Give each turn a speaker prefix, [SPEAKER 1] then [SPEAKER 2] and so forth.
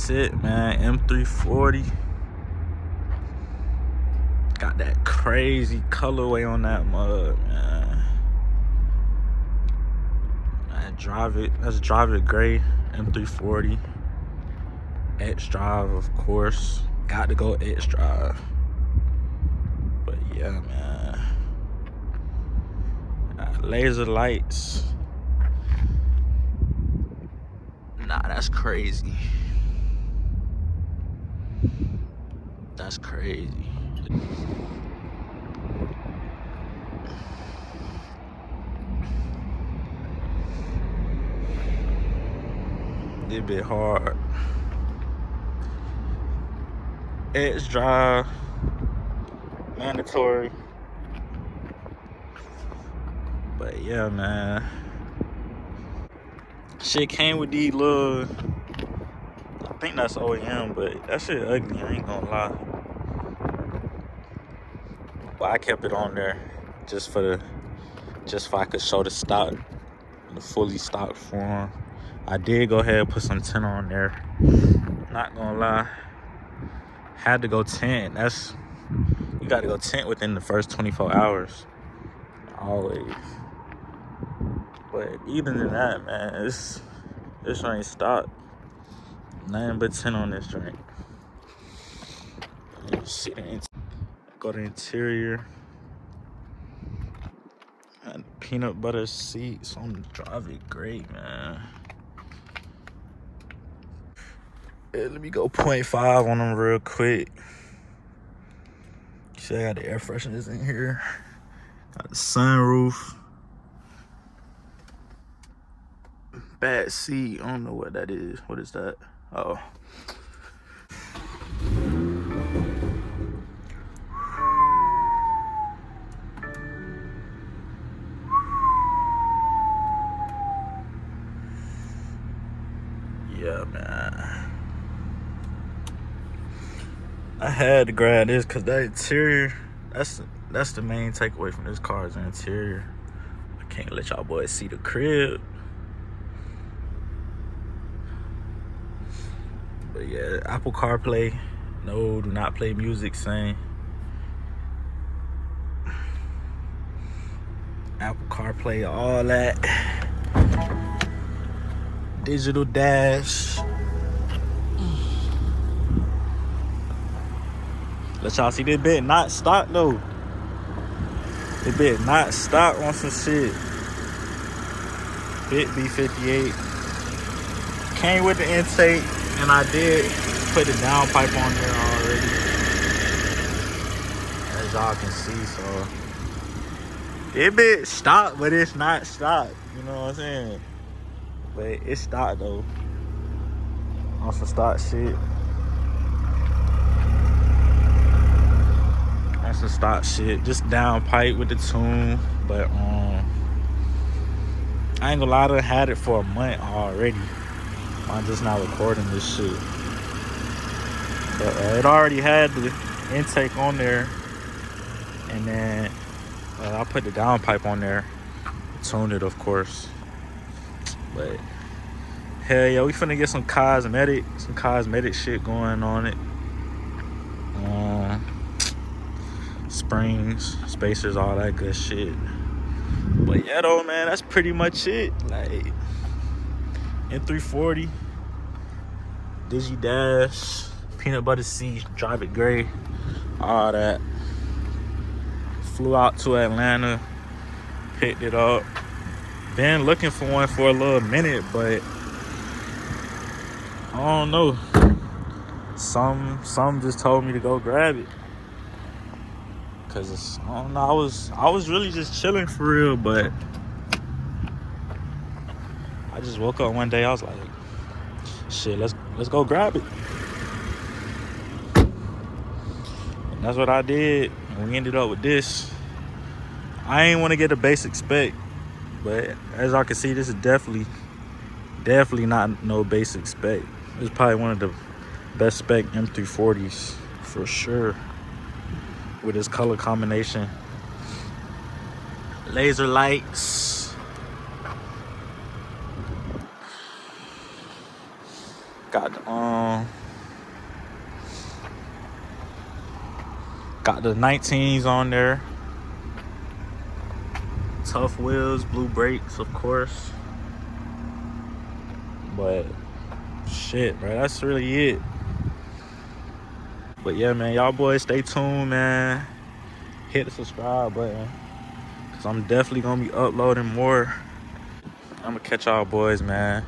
[SPEAKER 1] That's it, man. M340. Got that crazy colorway on that mug, man. Let's drive it gray. M340. X-Drive, of course. Got to go X-Drive. But yeah, man. Laser lights. Nah, that's crazy. That's crazy. It a bit hard. X-Drive. Mandatory. But yeah, man. Shit came with these little, I think that's OEM, but that shit ugly, I ain't gonna lie. But I kept it on there just for I could show the stock, the fully stocked form. I did go ahead and put some tint on there. Not gonna lie. Had to go tint. You gotta go tint within the first 24 hours. Always. But even than that, man, this ain't stopped. Nothing but tint on this drink. Go to the interior. And peanut butter seats on the drive it great, man. Yeah, let me go 0.5 on them real quick. See, I got the air fresheners in here. Got the sunroof. Back seat, I don't know what that is. What is that? Oh. Yeah, man. I had to grab this because that interior, that's the main takeaway from this car is the interior. I can't let y'all boys see the crib. But yeah, Apple CarPlay. No, do not play music, saying. Apple CarPlay, all that. Digital dash. Let y'all see this bit not stock though. This bit not stock on some shit. Bit B58. Came with the intake, and I did put the downpipe on there already. As y'all can see, so. This bit stock, but it's not stock. You know what I'm saying? But it's stock though. On some stock shit. On some stock shit. Just downpipe with the tune. But I ain't gonna lie, I had it for a month already. I'm just not recording this shit. But it already had the intake on there. And then I put the downpipe on there. Tuned it, of course. But hell yeah, we finna get some cosmetic shit going on it. Springs, spacers, all that good shit. But yeah though, man, that's pretty much it. Like M340, Digi Dash, peanut butter seats, drive it gray, all that. Flew out to Atlanta, picked it up. Been looking for one for a little minute, but I don't know. Some just told me to go grab it. Cause I don't know, I was really just chilling for real, but I just woke up one day, I was like, shit, let's go grab it. And that's what I did. And we ended up with this. I ain't want to get a basic spec, but as I can see, this is definitely not no basic spec. It's probably one of the best spec M340s for sure. With this color combination, laser lights, got Got the 19s on there. Tough wheels, blue brakes, of course. But shit, bro, that's really it. But yeah, man, y'all boys stay tuned, man. Hit the subscribe button, cause I'm definitely gonna be uploading more. I'm gonna catch y'all boys, man.